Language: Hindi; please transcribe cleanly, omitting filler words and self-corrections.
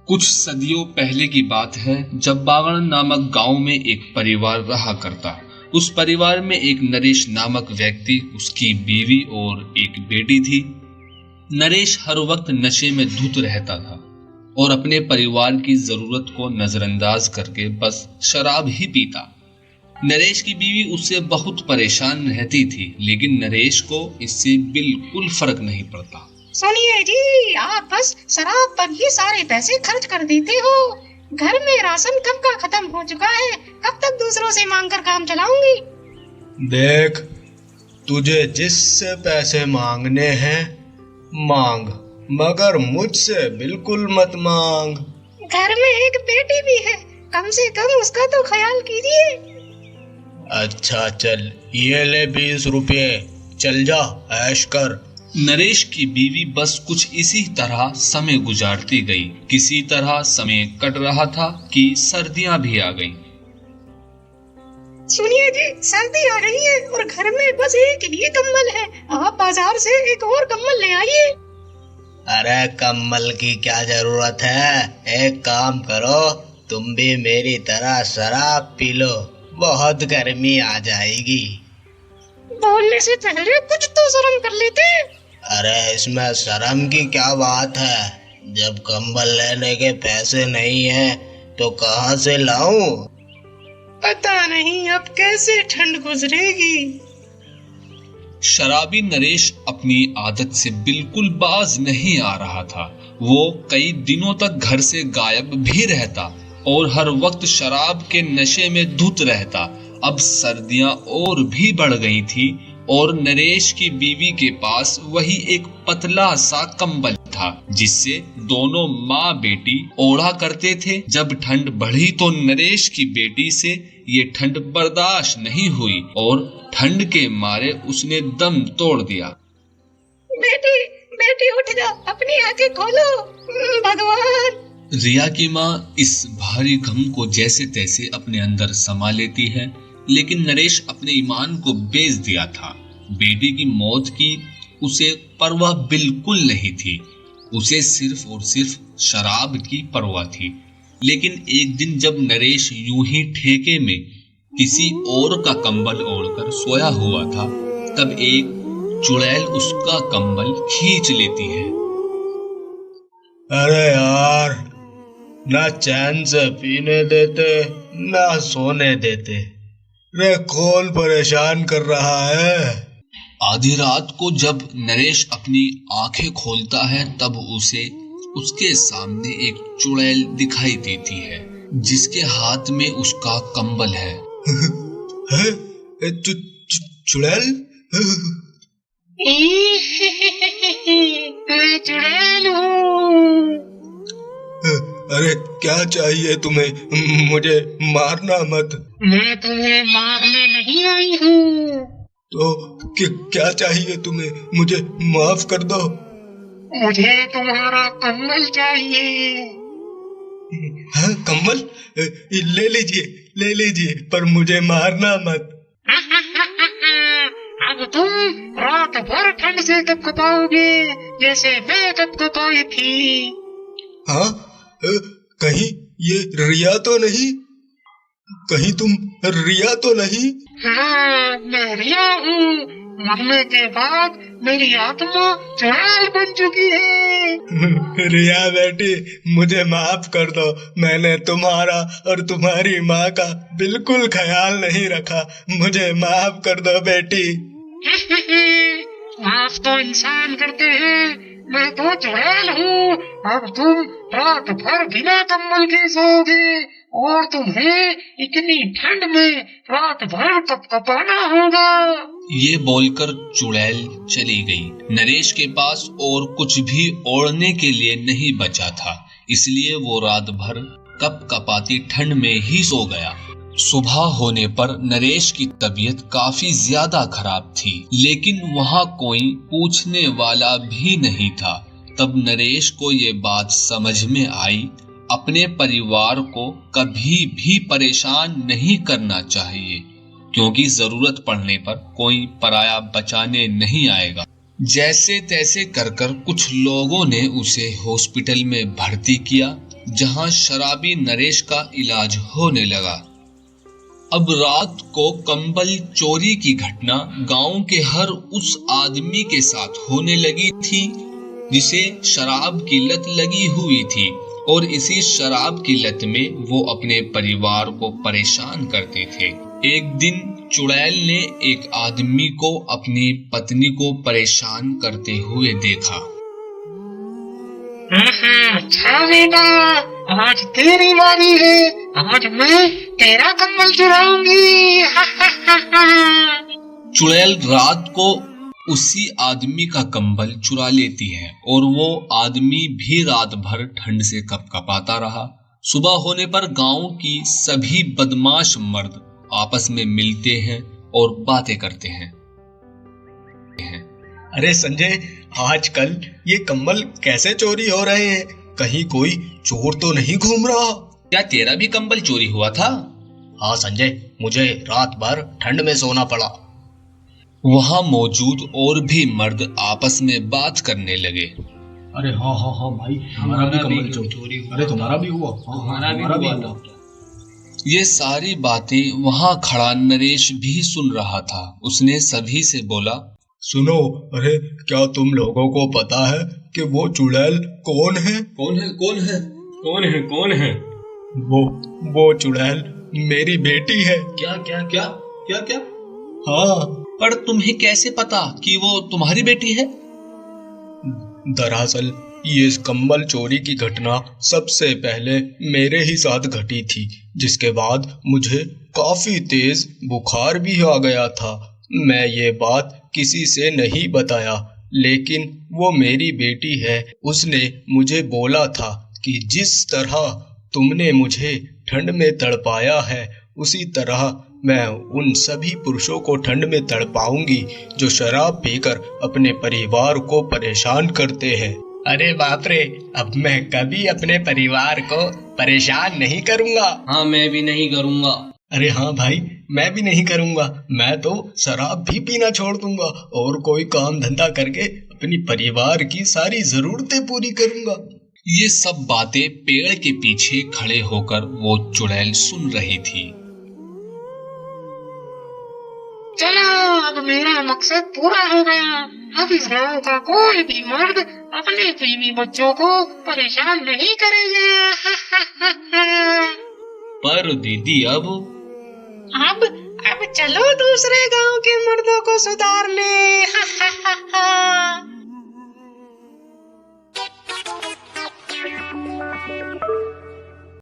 कुछ सदियों पहले की बात है, जब बागड़ नामक गांव में एक परिवार रहा करता। उस परिवार में एक नरेश नामक व्यक्ति, उसकी बीवी और एक बेटी थी। नरेश हर वक्त नशे में धुत रहता था और अपने परिवार की जरूरत को नजरअंदाज करके बस शराब ही पीता। नरेश की बीवी उससे बहुत परेशान रहती थी, लेकिन नरेश को इससे बिल्कुल फर्क नहीं पड़ता। सुनिए जी, आप बस शराब पर ही सारे पैसे खर्च कर देते हो। घर में राशन कब का खत्म हो चुका है, कब तक दूसरों से मांग कर काम चलाऊंगी। देख, तुझे जिससे पैसे मांगने हैं मांग, मगर मुझसे बिल्कुल मत मांग। घर में एक बेटी भी है, कम से कम उसका तो ख्याल कीजिए। अच्छा चल, ये ले 20 रुपये, चल जा ऐश कर। नरेश की बीवी बस कुछ इसी तरह समय गुजारती गई। किसी तरह समय कट रहा था कि सर्दियां भी आ गईं। सुनिए जी, सर्दी आ रही है और घर में बस एक ही कम्बल है। आप बाजार से एक और कम्बल ले आइए। अरे कम्बल की क्या जरूरत है, एक काम करो, तुम भी मेरी तरह शराब पी लो, बहुत गर्मी आ जाएगी। बोलने से पहले कुछ तो शर्म कर लेते। अरे इसमें शर्म की क्या बात है, जब कंबल लेने के पैसे नहीं है तो कहाँ से लाऊं? पता नहीं अब कैसे ठंड गुजरेगी। शराबी नरेश अपनी आदत से बिल्कुल बाज नहीं आ रहा था। वो कई दिनों तक घर से गायब भी रहता और हर वक्त शराब के नशे में धुत रहता। अब सर्दियां और भी बढ़ गई थी और नरेश की बीवी के पास वही एक पतला सा कंबल था जिससे दोनों माँ बेटी ओढ़ा करते थे। जब ठंड बढ़ी तो नरेश की बेटी से ये ठंड बर्दाश्त नहीं हुई और ठंड के मारे उसने दम तोड़ दिया। बेटी बेटी उठ जा, अपनी आंखें खोलो, भगवान। रिया की माँ इस भारी गम को जैसे तैसे अपने अंदर समा लेती है, लेकिन नरेश अपने ईमान को बेच दिया था। बेटी की मौत की उसे परवाह बिल्कुल नहीं थी, उसे सिर्फ और सिर्फ शराब की परवाह थी। लेकिन एक दिन जब नरेश यूं ही ठेके में किसी और का कंबल ओढ़कर सोया हुआ था, तब एक चुड़ैल उसका कंबल खींच लेती है। अरे यार, ना चैन से पीने देते ना सोने देते, रे कौन परेशान कर रहा है। आधी रात को जब नरेश अपनी आंखें खोलता है तब उसे उसके सामने एक चुड़ैल दिखाई देती है जिसके हाथ में उसका कंबल है। चुड़ैल? मैं चुड़ैल हूँ। अरे क्या चाहिए तुम्हें, मुझे मारना मत। मैं तुम्हें मारने नहीं आई हूँ। तो क्या चाहिए तुम्हें, मुझे माफ कर दो। मुझे तुम्हारा कंबल चाहिए। हाँ कंबल, ले लीजिए, पर मुझे मारना मत। अब तुम रात भर ठंड से कपकपाओगे जैसे मैं कपकपाई थी। हाँ, कहीं ये रिया तो नहीं? कहीं तुम रिया तो नहीं? हाँ, मैं रिया हूँ। मरने के बाद मेरी आत्मा चुड़ैल बन चुकी है। रिया बेटी, मुझे माफ कर दो, मैंने तुम्हारा और तुम्हारी माँ का बिल्कुल ख्याल नहीं रखा, मुझे माफ कर दो बेटी। माफ तो इंसान करते हैं, मैं तो चुड़ैल हूँ। अब तुम रात भर बिना कंबल के सोओगे और तुम्हें इतनी ठंड में रात भर कपकपाना होगा। ये बोलकर चुड़ैल चली गई। नरेश के पास और कुछ भी ओढ़ने के लिए नहीं बचा था, इसलिए वो रात भर कपकपाती ठंड में ही सो गया। सुबह होने पर नरेश की तबीयत काफी ज्यादा खराब थी, लेकिन वहाँ कोई पूछने वाला भी नहीं था। तब नरेश को ये बात समझ में आई, अपने परिवार को कभी भी परेशान नहीं करना चाहिए, क्योंकि जरूरत पड़ने पर कोई पराया बचाने नहीं आएगा। जैसे तैसे कर कर कुछ लोगों ने उसे हॉस्पिटल में भर्ती किया, जहां शराबी नरेश का इलाज होने लगा। अब रात को कंबल चोरी की घटना गांव के हर उस आदमी के साथ होने लगी थी जिसे शराब की लत लगी हुई थी, और इसी शराब की लत में वो अपने परिवार को परेशान करते थे। एक दिन चुड़ैल ने एक आदमी को अपनी पत्नी को परेशान करते हुए देखा। अच्छा बेटा, आज तेरी बारी है। आज मैं तेरा कंबल चुराऊंगी। चुड़ैल रात को उसी आदमी का कंबल चुरा लेती है और वो आदमी भी रात भर ठंड से कपकपाता रहा। सुबह होने पर गांव की सभी बदमाश मर्द आपस में मिलते हैं और बातें करते हैं। अरे संजय, आजकल ये कंबल कैसे चोरी हो रहे हैं? कहीं कोई चोर तो नहीं घूम रहा? क्या तेरा भी कंबल चोरी हुआ था? हाँ संजय, मुझे रात भर ठंड में सोना पड़ा। वहां मौजूद और भी मर्द आपस में बात करने लगे। अरे हाँ हाँ हाँ भाई, हमारा भी कंबल चोरी हुआ। अरे तुम्हारा भी हुआ? हमारा भी हुआ। ये सारी बातें वहां खड़ा नरेश भी सुन रहा था। उसने सभी से बोला, सुनो, अरे क्या तुम लोगों को पता है कि वो चुड़ैल कौन है? कौन है? कौन है? कौन है? कौन है? वो चुड़ैल मेरी बेटी है। क्या क्या क्या क्या क्या? हाँ। पर तुम्हें कैसे पता कि वो तुम्हारी बेटी है? दरअसल ये कंबल चोरी की घटना सबसे पहले मेरे ही साथ घटी थी, जिसके बाद मुझे काफी तेज बुखार भी आ गया था। मैं ये बात किसी से नहीं बताया, लेकिन वो मेरी बेटी है। उसने मुझे बोला था कि जिस तरह तुमने मुझे ठंड में तड़पाया है, उसी तरह मैं उन सभी पुरुषों को ठंड में तड़पाऊंगी जो शराब पीकर अपने परिवार को परेशान करते हैं। अरे बाप रे, अब मैं कभी अपने परिवार को परेशान नहीं करूंगा। हाँ, मैं भी नहीं करूंगा। अरे हाँ भाई, मैं भी नहीं करूंगा। मैं तो शराब भी पीना छोड़ दूंगा और कोई काम धंधा करके अपनी परिवार की सारी जरूरतें पूरी करूंगा। ये सब बातें पेड़ के पीछे खड़े होकर वो चुड़ैल सुन रही थी। चलो, अब मेरा मकसद पूरा हो गया। अब इस गाँव का कोई भी मर्द अपने बीवी बच्चों को परेशान नहीं करेगा। पर दीदी, अब चलो दूसरे गांव के मर्दों को सुधारने।